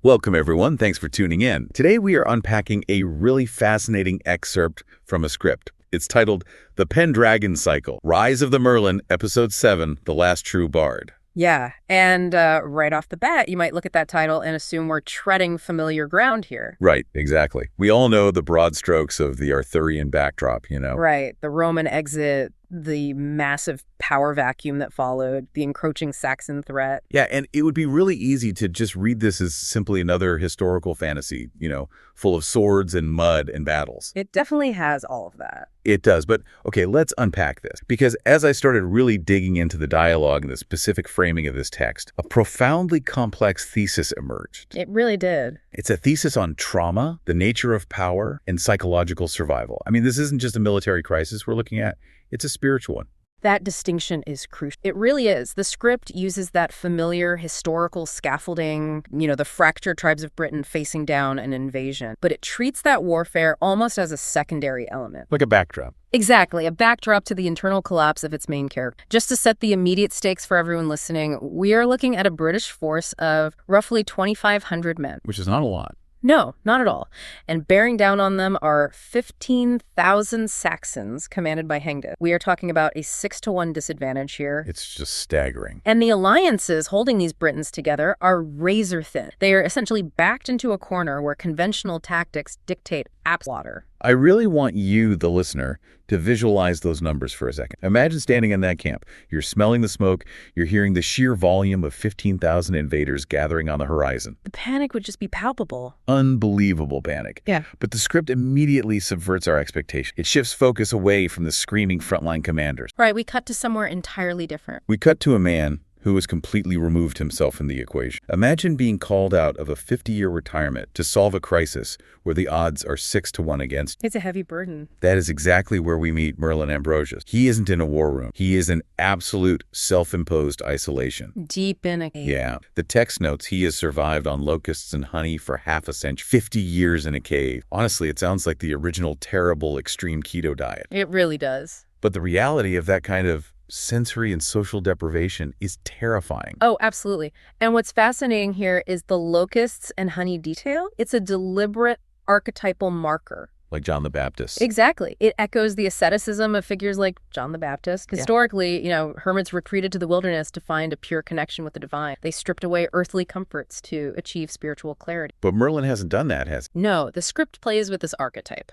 Welcome, everyone. Thanks for tuning in. Today, we are unpacking a really fascinating excerpt from a script. It's titled The Pendragon Cycle, Rise of the Merlin, Episode 7, The Last True Bard. Yeah, and right off the bat, you might look at that title and assume we're treading familiar ground here. Right, exactly. We all know the broad strokes of the Arthurian backdrop, Right, the Roman exit, the massive power vacuum that followed, the encroaching Saxon threat. Yeah, and it would be really easy to just read this as simply another historical fantasy, full of swords and mud and battles. It definitely has all of that. It does, but okay, let's unpack this. Because as I started really digging into the dialogue and the specific framing of this text, a profoundly complex thesis emerged. It really did. It's a thesis on trauma, the nature of power, and psychological survival. I mean, this isn't just a military crisis we're looking at. It's a spiritual one. That distinction is crucial. It really is. The script uses that familiar historical scaffolding, the fractured tribes of Britain facing down an invasion. But it treats that warfare almost as a secondary element. Like a backdrop. Exactly, a backdrop to the internal collapse of its main character. Just to set the immediate stakes for everyone listening, we are looking at a British force of roughly 2,500 men. Which is not a lot. No, not at all. And bearing down on them are 15,000 Saxons commanded by Hengist. We are talking about a 6-to-1 disadvantage here. It's just staggering. And the alliances holding these Britons together are razor thin. They are essentially backed into a corner where conventional tactics dictate slaughter. I really want you, the listener, to visualize those numbers for a second. Imagine standing in that camp. You're smelling the smoke. You're hearing the sheer volume of 15,000 invaders gathering on the horizon. The panic would just be palpable. Unbelievable panic. Yeah. But the script immediately subverts our expectation. It shifts focus away from the screaming frontline commanders. Right, we cut to somewhere entirely different. We cut to a man who has completely removed himself from the equation. Imagine being called out of a 50-year retirement to solve a crisis where the odds are 6-to-1 against. It's a heavy burden. That is exactly where we meet Merlin Ambrosius. He isn't in a war room. He is in absolute self-imposed isolation. Deep in a cave. Yeah. The text notes he has survived on locusts and honey for half a century, 50 years in a cave. Honestly, it sounds like the original terrible extreme keto diet. It really does. But the reality of that kind of sensory and social deprivation is terrifying. Oh, absolutely. And what's fascinating here is the locusts and honey detail. It's a deliberate archetypal marker. Like John the Baptist. Exactly. It echoes the asceticism of figures like John the Baptist. Historically, hermits retreated to the wilderness to find a pure connection with the divine. They stripped away earthly comforts to achieve spiritual clarity. But Merlin hasn't done that, has he? No, the script plays with this archetype.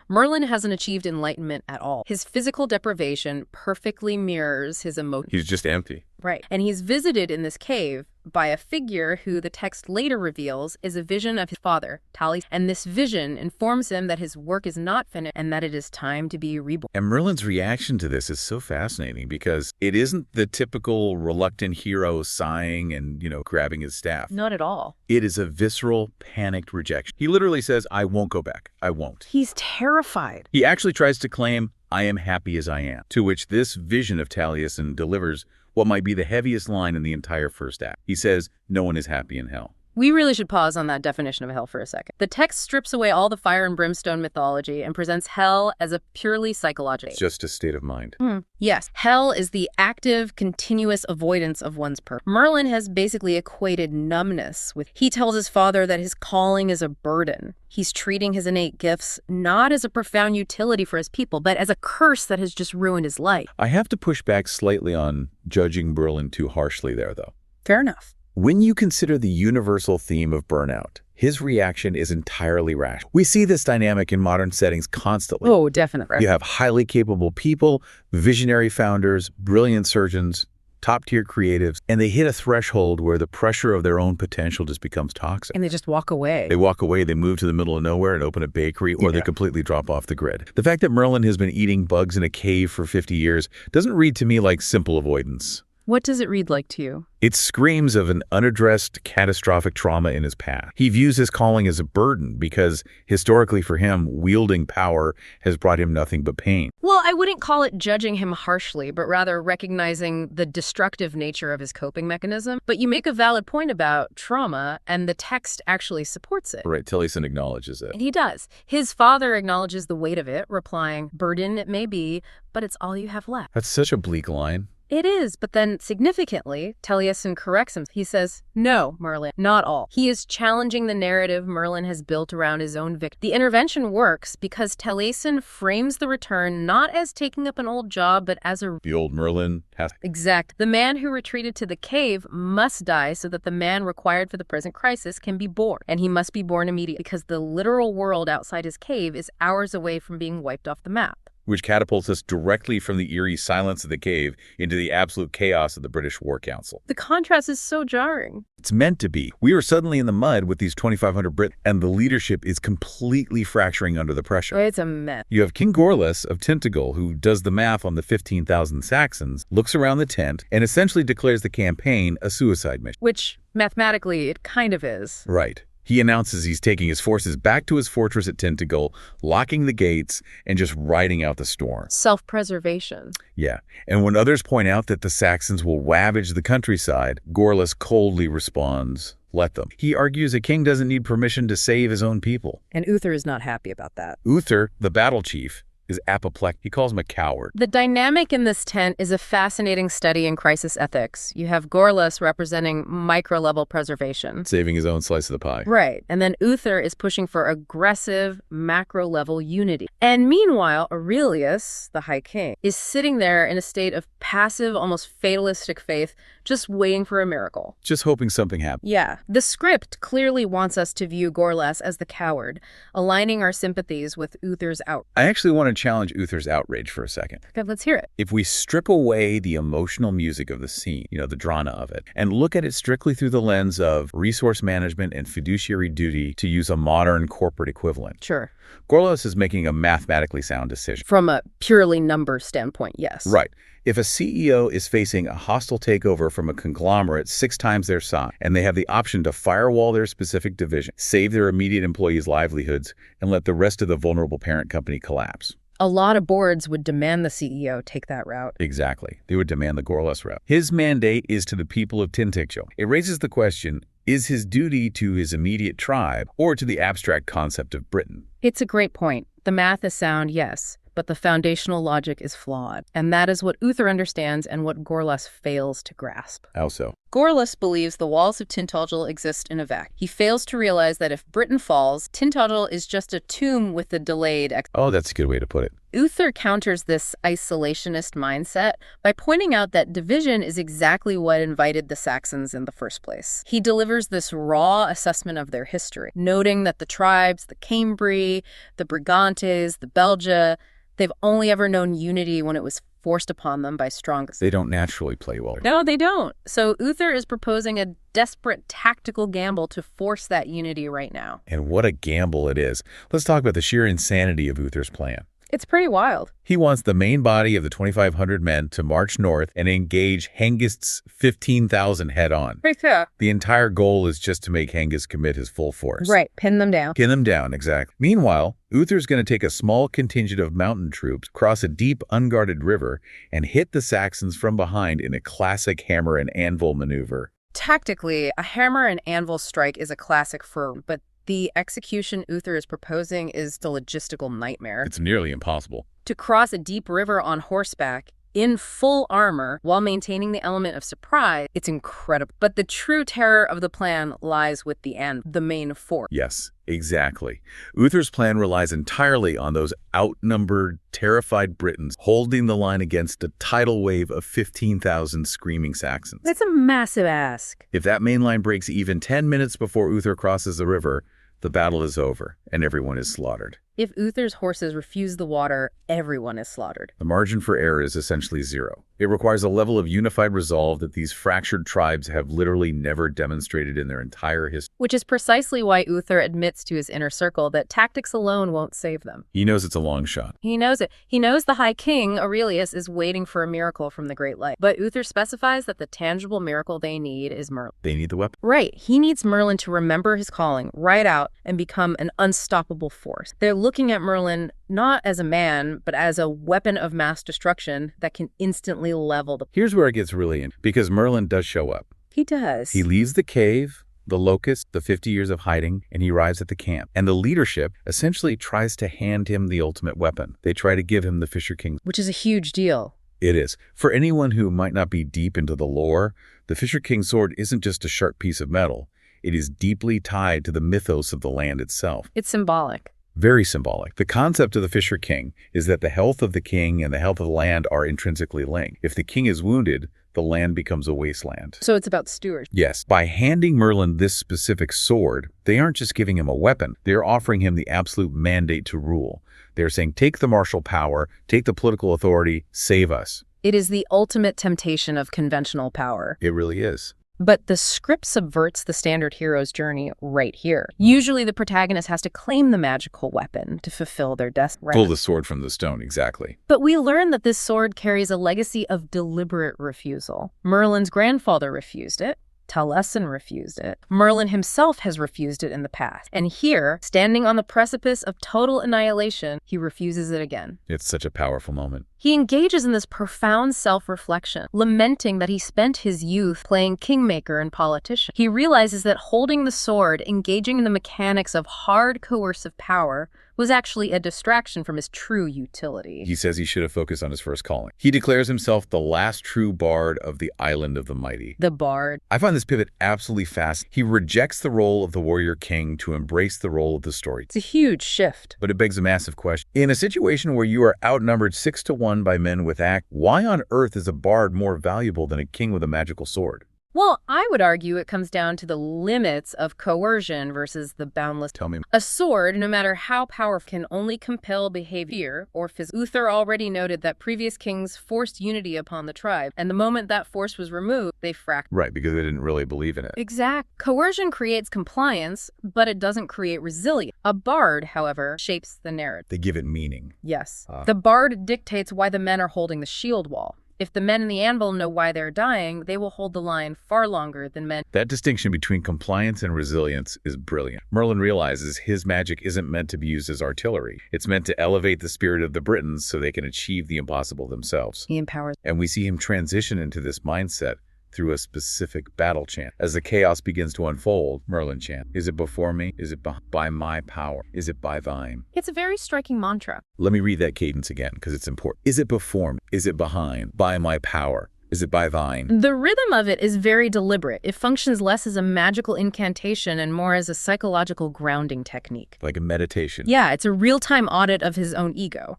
Merlin hasn't achieved enlightenment at all. His physical deprivation perfectly mirrors his emotion. He's just empty. Right. And he's visited in this cave by a figure who the text later reveals is a vision of his father, Talis. And this vision informs him that his work is not finished and that it is time to be reborn. And Merlin's reaction to this is so fascinating because it isn't the typical reluctant hero sighing and, grabbing his staff. Not at all. It is a visceral, panicked rejection. He literally says, I won't go back. I won't. He's terrified. He actually tries to claim, I am happy as I am, to which this vision of Taliesin delivers what might be the heaviest line in the entire first act. He says, no one is happy in hell. We really should pause on that definition of hell for a second. The text strips away all the fire and brimstone mythology and presents hell as a purely psychological. It's just a state of mind. Yes, hell is the active, continuous avoidance of one's purpose. Merlin has basically equated numbness with. He tells his father that his calling is a burden. He's treating his innate gifts not as a profound utility for his people, but as a curse that has just ruined his life. I have to push back slightly on judging Merlin too harshly there, though. Fair enough. When you consider the universal theme of burnout, his reaction is entirely rational. We see this dynamic in modern settings constantly. Oh, definitely. You have highly capable people, visionary founders, brilliant surgeons, top-tier creatives, and they hit a threshold where the pressure of their own potential just becomes toxic. And they just walk away. They walk away, they move to the middle of nowhere and open a bakery, or they completely drop off the grid. The fact that Merlin has been eating bugs in a cave for 50 years doesn't read to me like simple avoidance. What does it read like to you? It screams of an unaddressed catastrophic trauma in his past. He views his calling as a burden because, historically for him, wielding power has brought him nothing but pain. Well, I wouldn't call it judging him harshly, but rather recognizing the destructive nature of his coping mechanism. But you make a valid point about trauma, and the text actually supports it. Right, Taliesin acknowledges it. And he does. His father acknowledges the weight of it, replying, burden it may be, but it's all you have left. That's such a bleak line. It is, but then significantly, Taliesin corrects him. He says, no, Merlin, not all. He is challenging the narrative Merlin has built around his own victory. The intervention works because Taliesin frames the return not as taking up an old job, but as a... The old Merlin has... Exact. The man who retreated to the cave must die so that the man required for the present crisis can be born. And he must be born immediately because the literal world outside his cave is hours away from being wiped off the map. Which catapults us directly from the eerie silence of the cave into the absolute chaos of the British War Council. The contrast is so jarring. It's meant to be. We are suddenly in the mud with these 2,500 Brits, and the leadership is completely fracturing under the pressure. It's a mess. You have King Gorlas of Tintagel, who does the math on the 15,000 Saxons, looks around the tent, and essentially declares the campaign a suicide mission. Which, mathematically, it kind of is. Right. He announces he's taking his forces back to his fortress at Tintagel, locking the gates, and just riding out the storm. Self-preservation. Yeah. And when others point out that the Saxons will ravage the countryside, Gorlas coldly responds, let them. He argues a king doesn't need permission to save his own people. And Uther is not happy about that. Uther, the battle chief, is apoplectic. He calls him a coward. The dynamic in this tent is a fascinating study in crisis ethics. You have Gorlas representing micro-level preservation. Saving his own slice of the pie. Right. And then Uther is pushing for aggressive macro-level unity. And meanwhile, Aurelius, the High King, is sitting there in a state of passive, almost fatalistic faith, just waiting for a miracle. Just hoping something happens. Yeah. The script clearly wants us to view Gorlas as the coward, aligning our sympathies with Uther's outrage. I actually want to challenge Uther's outrage for a second. Okay, let's hear it. If we strip away the emotional music of the scene, the drama of it, and look at it strictly through the lens of resource management and fiduciary duty, to use a modern corporate equivalent. Sure. Gorlas is making a mathematically sound decision. From a purely number standpoint, yes. Right. If a CEO is facing a hostile takeover from a conglomerate 6 times their size, and they have the option to firewall their specific division, save their immediate employees' livelihoods, and let the rest of the vulnerable parent company collapse. A lot of boards would demand the CEO take that route. Exactly. They would demand the Gorlas route. His mandate is to the people of Tintagel. It raises the question, is his duty to his immediate tribe or to the abstract concept of Britain? It's a great point. The math is sound, yes, but the foundational logic is flawed. And that is what Uther understands and what Gorlas fails to grasp. How so? Gorlas believes the walls of Tintagel exist in a vacuum. He fails to realize that if Britain falls, Tintagel is just a tomb with a delayed... Oh, that's a good way to put it. Uther counters this isolationist mindset by pointing out that division is exactly what invited the Saxons in the first place. He delivers this raw assessment of their history, noting that the tribes, the Cambri, the Brigantes, the Belga, they've only ever known unity when it was forced upon them by strong... They don't naturally play well. No, they don't. So Uther is proposing a desperate tactical gamble to force that unity right now. And what a gamble it is. Let's talk about the sheer insanity of Uther's plan. It's pretty wild. He wants the main body of the 2,500 men to march north and engage Hengist's 15,000 head-on. Right there. The entire goal is just to make Hengist commit his full force. Right, pin them down. Pin them down, exactly. Meanwhile, Uther's going to take a small contingent of mountain troops, cross a deep, unguarded river, and hit the Saxons from behind in a classic hammer and anvil maneuver. Tactically, a hammer and anvil strike is a classic but the execution Uther is proposing is the logistical nightmare. It's nearly impossible. To cross a deep river on horseback, in full armor, while maintaining the element of surprise, it's incredible. But the true terror of the plan lies with the main force. Yes, exactly. Uther's plan relies entirely on those outnumbered, terrified Britons holding the line against a tidal wave of 15,000 screaming Saxons. That's a massive ask. If that main line breaks even 10 minutes before Uther crosses the river, the battle is over and everyone is slaughtered. If Uther's horses refuse the water, everyone is slaughtered. The margin for error is essentially zero. It requires a level of unified resolve that these fractured tribes have literally never demonstrated in their entire history. Which is precisely why Uther admits to his inner circle that tactics alone won't save them. He knows it's a long shot. He knows it. He knows the High King, Aurelius, is waiting for a miracle from the Great Light. But Uther specifies that the tangible miracle they need is Merlin. They need the weapon. Right. He needs Merlin to remember his calling, ride out, and become an unstoppable force. They're looking at Merlin not as a man, but as a weapon of mass destruction that can instantly level the... Here's where it gets really in, because Merlin does show up. He does. He leaves the cave, the locust, the 50 years of hiding, and he arrives at the camp. And the leadership essentially tries to hand him the ultimate weapon. They try to give him the Fisher King. Which is a huge deal. It is. For anyone who might not be deep into the lore, the Fisher King's sword isn't just a sharp piece of metal. It is deeply tied to the mythos of the land itself. It's symbolic. Very symbolic. The concept of the Fisher King is that the health of the king and the health of the land are intrinsically linked. If the king is wounded, the land becomes a wasteland. So it's about stewardship. Yes. By handing Merlin this specific sword, they aren't just giving him a weapon. They're offering him the absolute mandate to rule. They're saying, take the martial power, take the political authority, save us. It is the ultimate temptation of conventional power. It really is. But the script subverts the standard hero's journey right here. Usually the protagonist has to claim the magical weapon to fulfill their destiny. Pull the sword from the stone, exactly. But we learn that this sword carries a legacy of deliberate refusal. Merlin's grandfather refused it. Taliesin refused it. Merlin himself has refused it in the past. And here, standing on the precipice of total annihilation, he refuses it again. It's such a powerful moment. He engages in this profound self-reflection, lamenting that he spent his youth playing kingmaker and politician. He realizes that holding the sword, engaging in the mechanics of hard coercive power, was actually a distraction from his true utility. He says he should have focused on his first calling. He declares himself the last true bard of the Island of the Mighty. The bard. I find this pivot absolutely fast. He rejects the role of the warrior king to embrace the role of the story. It's a huge shift. But it begs a massive question. In a situation where you are outnumbered 6-1 by men with axe, why on earth is a bard more valuable than a king with a magical sword? Well, I would argue it comes down to the limits of coercion versus the boundless. Tell me. A sword, no matter how powerful, can only compel behavior or physical. Uther already noted that previous kings forced unity upon the tribe, and the moment that force was removed, they fractured. Right, because they didn't really believe in it. Exact. Coercion creates compliance, but it doesn't create resilience. A bard, however, shapes the narrative. They give it meaning. Yes. The bard dictates why the men are holding the shield wall. If the men in the anvil know why they're dying, they will hold the line far longer than men. That distinction between compliance and resilience is brilliant. Merlin realizes his magic isn't meant to be used as artillery. It's meant to elevate the spirit of the Britons so they can achieve the impossible themselves. He empowers. And we see him transition into this mindset through a specific battle chant. As the chaos begins to unfold, Merlin chant, "Is it before me? Is it by my power? Is it by thine?" It's a very striking mantra. Let me read that cadence again, because it's important. Is it before me? Is it behind? By my power? Is it by thine? The rhythm of it is very deliberate. It functions less as a magical incantation and more as a psychological grounding technique. Like a meditation. Yeah, it's a real-time audit of his own ego.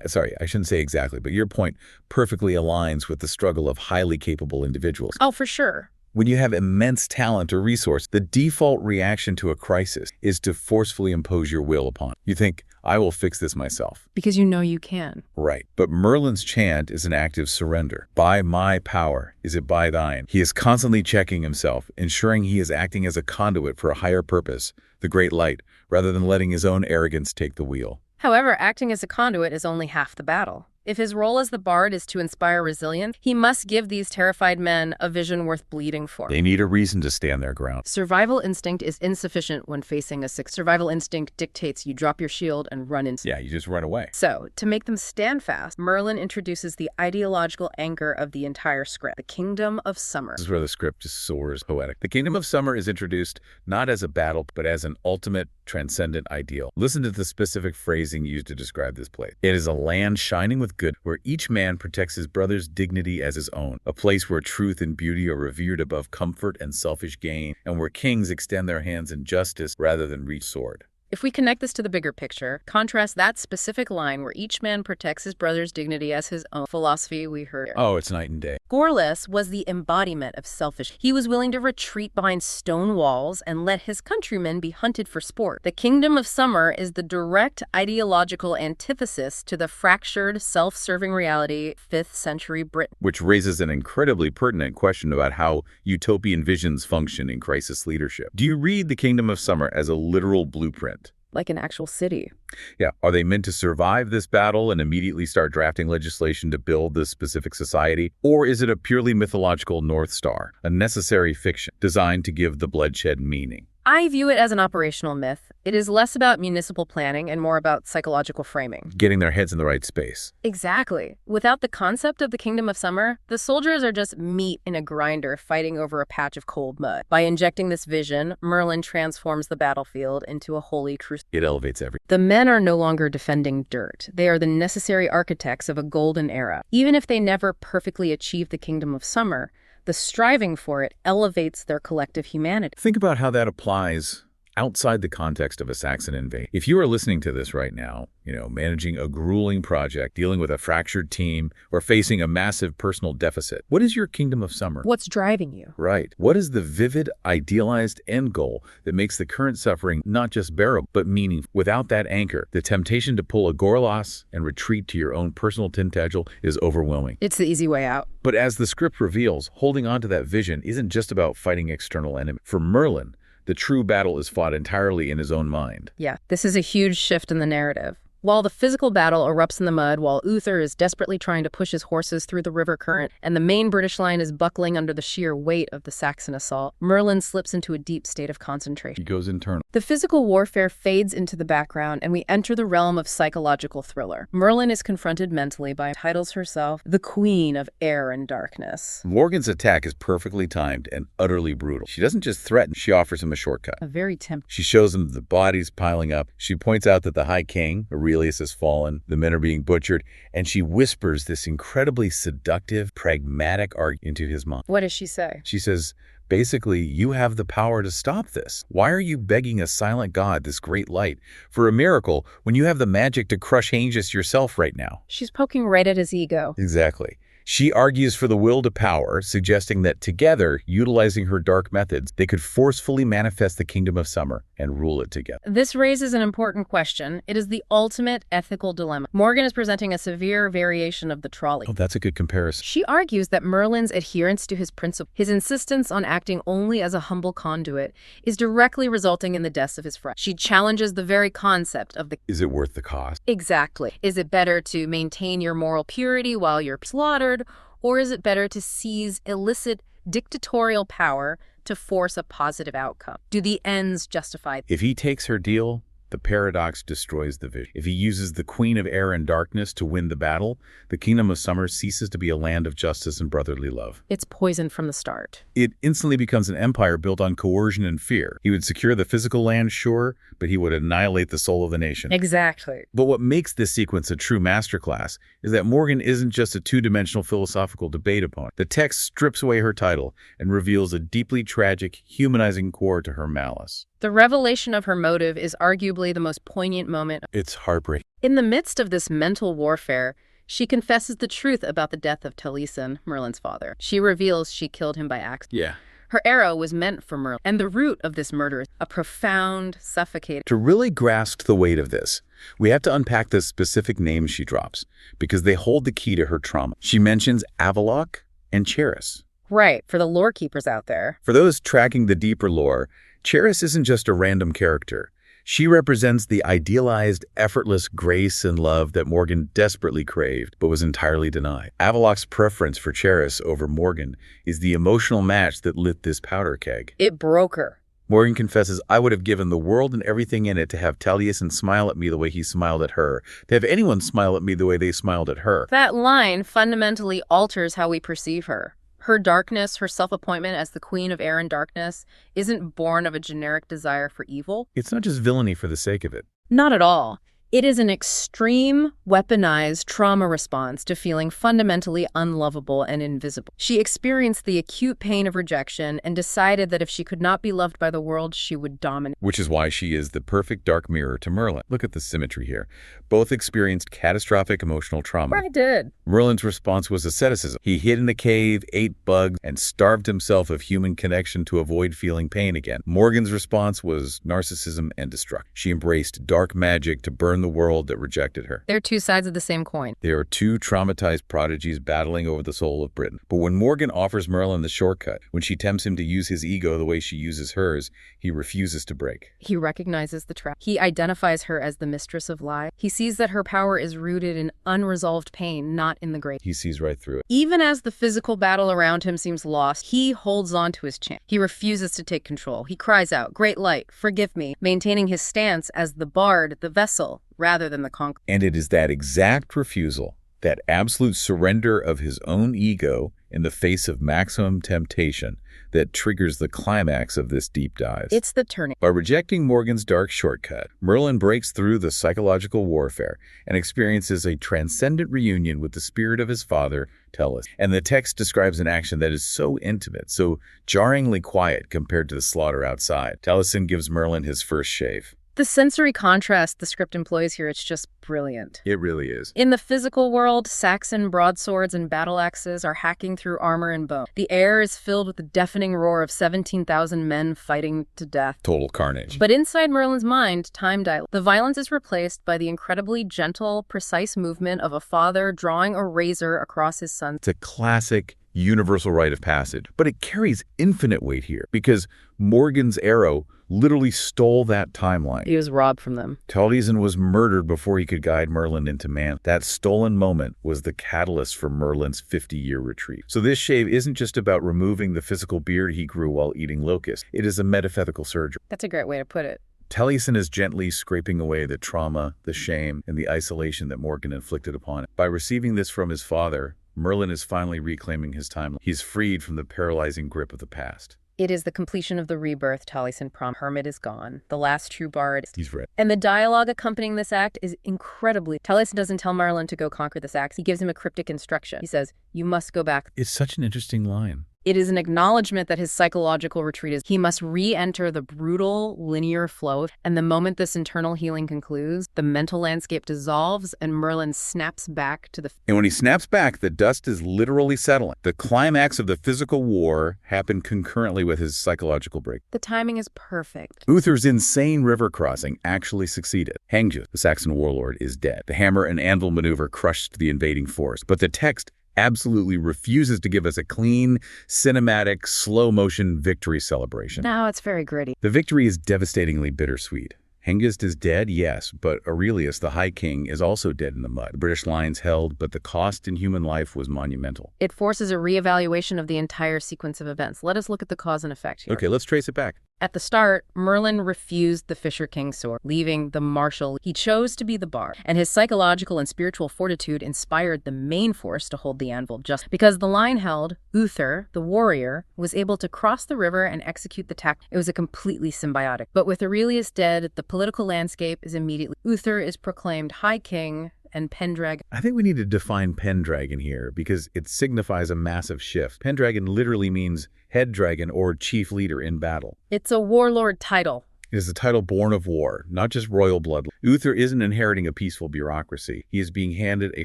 Sorry, I shouldn't say exactly, but your point perfectly aligns with the struggle of highly capable individuals. Oh, for sure. When you have immense talent or resource, the default reaction to a crisis is to forcefully impose your will upon it. You think, I will fix this myself. Because you know you can. Right. But Merlin's chant is an active surrender. By my power, is it by thine? He is constantly checking himself, ensuring he is acting as a conduit for a higher purpose, the great light, rather than letting his own arrogance take the wheel. However, acting as a conduit is only half the battle. If his role as the bard is to inspire resilience, he must give these terrified men a vision worth bleeding for. They need a reason to stand their ground. Survival instinct is insufficient when facing a sick. Survival instinct dictates you drop your shield and run in. Yeah, you just run away. So, to make them stand fast, Merlin introduces the ideological anchor of the entire script, the Kingdom of Summer. This is where the script just soars poetic. The Kingdom of Summer is introduced not as a battle, but as an ultimate transcendent ideal. Listen to the specific phrasing used to describe this place. It is a land shining with good, where each man protects his brother's dignity as his own, a place where truth and beauty are revered above comfort and selfish gain, and where kings extend their hands in justice rather than reach sword. If we connect this to the bigger picture, contrast that specific line where each man protects his brother's dignity as his own philosophy we heard. Oh, it's night and day. Aurelius was the embodiment of selfish. He was willing to retreat behind stone walls and let his countrymen be hunted for sport. The Kingdom of Summer is the direct ideological antithesis to the fractured, self-serving reality 5th century Britain. Which raises an incredibly pertinent question about how utopian visions function in crisis leadership. Do you read the Kingdom of Summer as a literal blueprint? Like an actual city. Yeah. Are they meant to survive this battle and immediately start drafting legislation to build this specific society? Or is it a purely mythological North Star, a necessary fiction designed to give the bloodshed meaning? I view it as an operational myth. It is less about municipal planning and more about psychological framing. Getting their heads in the right space. Exactly. Without the concept of the Kingdom of Summer, the soldiers are just meat in a grinder fighting over a patch of cold mud. By injecting this vision, Merlin transforms the battlefield into a holy crucible. It elevates everything. The men are no longer defending dirt. They are the necessary architects of a golden era. Even if they never perfectly achieve the Kingdom of Summer, the striving for it elevates their collective humanity. Think about how that applies outside the context of a Saxon invasion. If you are listening to this right now, managing a grueling project, dealing with a fractured team, or facing a massive personal deficit, what is your Kingdom of Summer? What's driving you? Right. What is the vivid, idealized end goal that makes the current suffering not just bearable, but meaningful? Without that anchor, the temptation to pull a Gorlas and retreat to your own personal tintagel is overwhelming. It's the easy way out. But as the script reveals, holding on to that vision isn't just about fighting external enemies. For Merlin, the true battle is fought entirely in his own mind. Yeah, this is a huge shift in the narrative. While the physical battle erupts in the mud, while Uther is desperately trying to push his horses through the river current, and the main British line is buckling under the sheer weight of the Saxon assault, Merlin slips into a deep state of concentration. He goes internal. The physical warfare fades into the background, and we enter the realm of psychological thriller. Merlin is confronted mentally by titles herself the Queen of Air and Darkness. Morgan's attack is perfectly timed and utterly brutal. She doesn't just threaten, she offers him a shortcut. A very tempting. She shows him the bodies piling up. She points out that the High King, Aurelius, has fallen, the men are being butchered, and she whispers this incredibly seductive, pragmatic argument into his mind. What does she say? She says, basically, you have the power to stop this. Why are you begging a silent god, this great light, for a miracle when you have the magic to crush Hengist yourself right now? She's poking right at his ego. Exactly. She argues for the will to power, suggesting that together, utilizing her dark methods, they could forcefully manifest the Kingdom of Summer and rule it together. This raises an important question. It is the ultimate ethical dilemma. Morgan is presenting a severe variation of the trolley. Oh, that's a good comparison. She argues that Merlin's adherence to his principle, his insistence on acting only as a humble conduit, is directly resulting in the deaths of his friends. She challenges the very concept of the... Is it worth the cost? Exactly. Is it better to maintain your moral purity while you're slaughtered, or is it better to seize illicit dictatorial power to force a positive outcome? Do the ends justify? If he takes her deal, the paradox destroys the vision. If he uses the Queen of Air and Darkness to win the battle, the Kingdom of Summer ceases to be a land of justice and brotherly love. It's poison from the start. It instantly becomes an empire built on coercion and fear. He would secure the physical land, sure, but he would annihilate the soul of the nation. Exactly. But what makes this sequence a true masterclass is that Morgan isn't just a two-dimensional philosophical debate opponent. The text strips away her title and reveals a deeply tragic, humanizing core to her malice. The revelation of her motive is arguably the most poignant moment. It's heartbreaking. In the midst of this mental warfare, she confesses the truth about the death of Taliesin, Merlin's father. She reveals she killed him by accident. Yeah. Her arrow was meant for Merlin, and the root of this murder is a profound, suffocating... To really grasp the weight of this, we have to unpack the specific names she drops, because they hold the key to her trauma. She mentions Avaloc and Charis. Right, for the lore keepers out there. For those tracking the deeper lore, Charis isn't just a random character. She represents the idealized, effortless grace and love that Morgan desperately craved, but was entirely denied. Avaloc's preference for Charis over Morgan is the emotional match that lit this powder keg. It broke her. Morgan confesses, I would have given the world and everything in it to have Taliesin smile at me the way he smiled at her, to have anyone smile at me the way they smiled at her. That line fundamentally alters how we perceive her. Her darkness, her self-appointment as the Queen of Air and Darkness, isn't born of a generic desire for evil. It's not just villainy for the sake of it. Not at all. It is an extreme, weaponized trauma response to feeling fundamentally unlovable and invisible. She experienced the acute pain of rejection and decided that if she could not be loved by the world, she would dominate. Which is why she is the perfect dark mirror to Merlin. Look at the symmetry here. Both experienced catastrophic emotional trauma. I did. Merlin's response was asceticism. He hid in a cave, ate bugs, and starved himself of human connection to avoid feeling pain again. Morgan's response was narcissism and destruction. She embraced dark magic to burn in the world that rejected her. They're two sides of the same coin. They are two traumatized prodigies battling over the soul of Britain. But when Morgan offers Merlin the shortcut, when she tempts him to use his ego the way she uses hers, he refuses to break. He recognizes the trap. He identifies her as the mistress of lie. He sees that her power is rooted in unresolved pain, not in the great. He sees right through it. Even as the physical battle around him seems lost, he holds on to his chance. He refuses to take control. He cries out, "Great light, forgive me," maintaining his stance as the bard, the vessel, rather than the conqueror. And it is that exact refusal, that absolute surrender of his own ego in the face of maximum temptation, that triggers the climax of this deep dive. It's the turning. By rejecting Morgan's dark shortcut, Merlin breaks through the psychological warfare and experiences a transcendent reunion with the spirit of his father, Taliesin. And the text describes an action that is so intimate, so jarringly quiet compared to the slaughter outside. Taliesin gives Merlin his first shave. The sensory contrast the script employs here, it's just brilliant. It really is. In the physical world, Saxon broadswords and battle axes are hacking through armor and bone. The air is filled with the deafening roar of 17,000 men fighting to death. Total carnage. But inside Merlin's mind, time dilates. The violence is replaced by the incredibly gentle, precise movement of a father drawing a razor across his son. It's a classic universal rite of passage, but it carries infinite weight here because Morgan's arrow literally stole that timeline. He was robbed from them. Taliesin was murdered before he could guide Merlin into man. That stolen moment was the catalyst for Merlin's 50-year retreat. So this shave isn't just about removing the physical beard he grew while eating locusts. It is a metaphysical surgery. That's a great way to put it. Taliesin is gently scraping away the trauma, the shame, and the isolation that Morgan inflicted upon him. By receiving this from his father, Merlin is finally reclaiming his timeline. He's freed from the paralyzing grip of the past. It is the completion of the rebirth Taliesin promised. Hermit is gone. The last true bard. He's read. And the dialogue accompanying this act is incredibly. Taliesin doesn't tell Merlin to go conquer this axe. He gives him a cryptic instruction. He says, "You must go back." It's such an interesting line. It is an acknowledgement that his psychological retreat is he must re-enter the brutal, linear flow. And the moment this internal healing concludes, the mental landscape dissolves and Merlin snaps back to the... And when he snaps back, the dust is literally settling. The climax of the physical war happened concurrently with his psychological break. The timing is perfect. Uther's insane river crossing actually succeeded. Hengist, the Saxon warlord, is dead. The hammer and anvil maneuver crushed the invading force. But the text absolutely refuses to give us a clean, cinematic, slow-motion victory celebration. Now it's very gritty. The victory is devastatingly bittersweet. Hengist is dead, yes, but Aurelius, the High King, is also dead in the mud. The British lines held, but the cost in human life was monumental. It forces a reevaluation of the entire sequence of events. Let us look at the cause and effect here. Okay, let's trace it back. At the start, Merlin refused the Fisher King's sword, leaving the marshal. He chose to be the bard, and his psychological and spiritual fortitude inspired the main force to hold the anvil. Just because the line held, Uther, the warrior, was able to cross the river and execute the task. It was a completely symbiotic. But with Aurelius dead, the political landscape is immediately... Uther is proclaimed High King, and Pendragon. I think we need to define Pendragon here because it signifies a massive shift. Pendragon literally means head dragon or chief leader in battle. It's a warlord title. It is a title born of war, not just royal blood. Uther isn't inheriting a peaceful bureaucracy. He is being handed a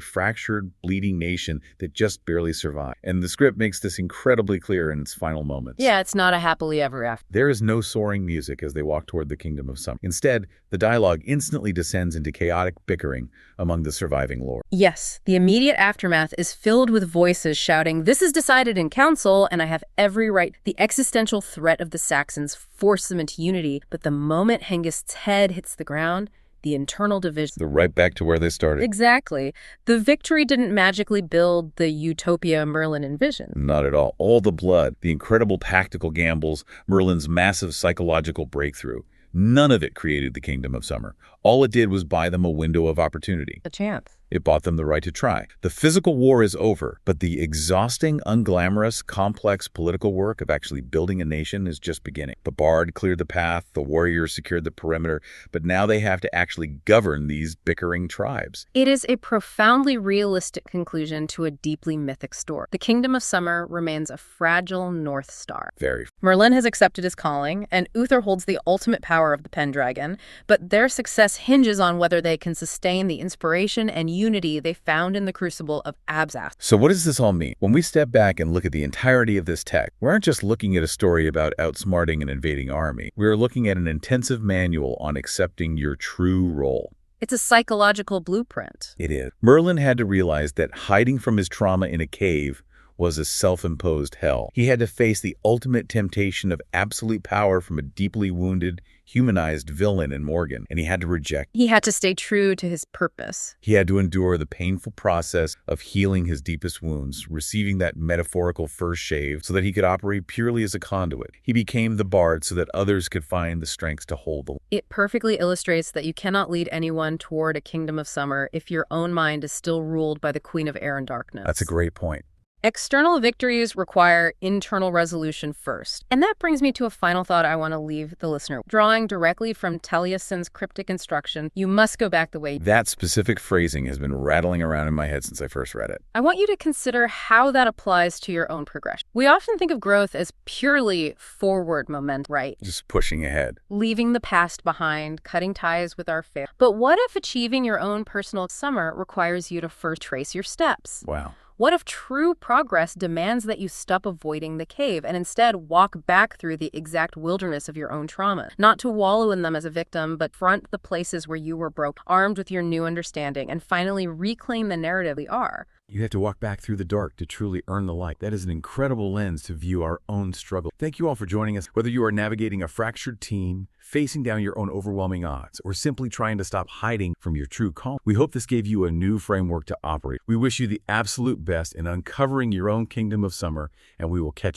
fractured, bleeding nation that just barely survived. And the script makes this incredibly clear in its final moments. Yeah, it's not a happily ever after. There is no soaring music as they walk toward the kingdom of summer. Instead, the dialogue instantly descends into chaotic bickering among the surviving lords. Yes, the immediate aftermath is filled with voices shouting, "This is decided in council, and I have every right." The existential threat of the Saxons forced them into unity, but the moment Hengist's head hits the ground, the internal division... They're right back to where they started. Exactly. The victory didn't magically build the utopia Merlin envisioned. Not at all. All the blood, the incredible tactical gambles, Merlin's massive psychological breakthrough, none of it created the kingdom of summer. All it did was buy them a window of opportunity. A chance. It bought them the right to try. The physical war is over, but the exhausting, unglamorous, complex political work of actually building a nation is just beginning. The bard cleared the path, the warriors secured the perimeter, but now they have to actually govern these bickering tribes. It is a profoundly realistic conclusion to a deeply mythic story. The kingdom of summer remains a fragile North Star. Very. Merlin has accepted his calling, and Uther holds the ultimate power of the Pendragon, but their success hinges on whether they can sustain the inspiration and unity they found in the crucible of Abzas. So what does this all mean? When we step back and look at the entirety of this text, we aren't just looking at a story about outsmarting an invading army. We are looking at an intensive manual on accepting your true role. It's a psychological blueprint. It is. Merlin had to realize that hiding from his trauma in a cave was a self-imposed hell. He had to face the ultimate temptation of absolute power from a deeply wounded, humanized villain in Morgan, and he had to reject. He had to stay true to his purpose. He had to endure the painful process of healing his deepest wounds, receiving that metaphorical first shave so that he could operate purely as a conduit. He became the bard so that others could find the strength to hold the. It perfectly illustrates that you cannot lead anyone toward a kingdom of summer if your own mind is still ruled by the Queen of Air and Darkness. That's a great point. External victories require internal resolution first. And that brings me to a final thought I want to leave the listener. Drawing directly from Taliesin's cryptic instruction, you must go back the way. That specific phrasing has been rattling around in my head since I first read it. I want you to consider how that applies to your own progression. We often think of growth as purely forward momentum, right? Just pushing ahead. Leaving the past behind, cutting ties with our faith. But what if achieving your own personal summer requires you to first trace your steps? Wow. What if true progress demands that you stop avoiding the cave and instead walk back through the exact wilderness of your own trauma? Not to wallow in them as a victim, but front the places where you were broke, armed with your new understanding, and finally reclaim the narrative we are. You have to walk back through the dark to truly earn the light. That is an incredible lens to view our own struggle. Thank you all for joining us. Whether you are navigating a fractured team, facing down your own overwhelming odds, or simply trying to stop hiding from your true calling, we hope this gave you a new framework to operate. We wish you the absolute best in uncovering your own kingdom of summer, and we will catch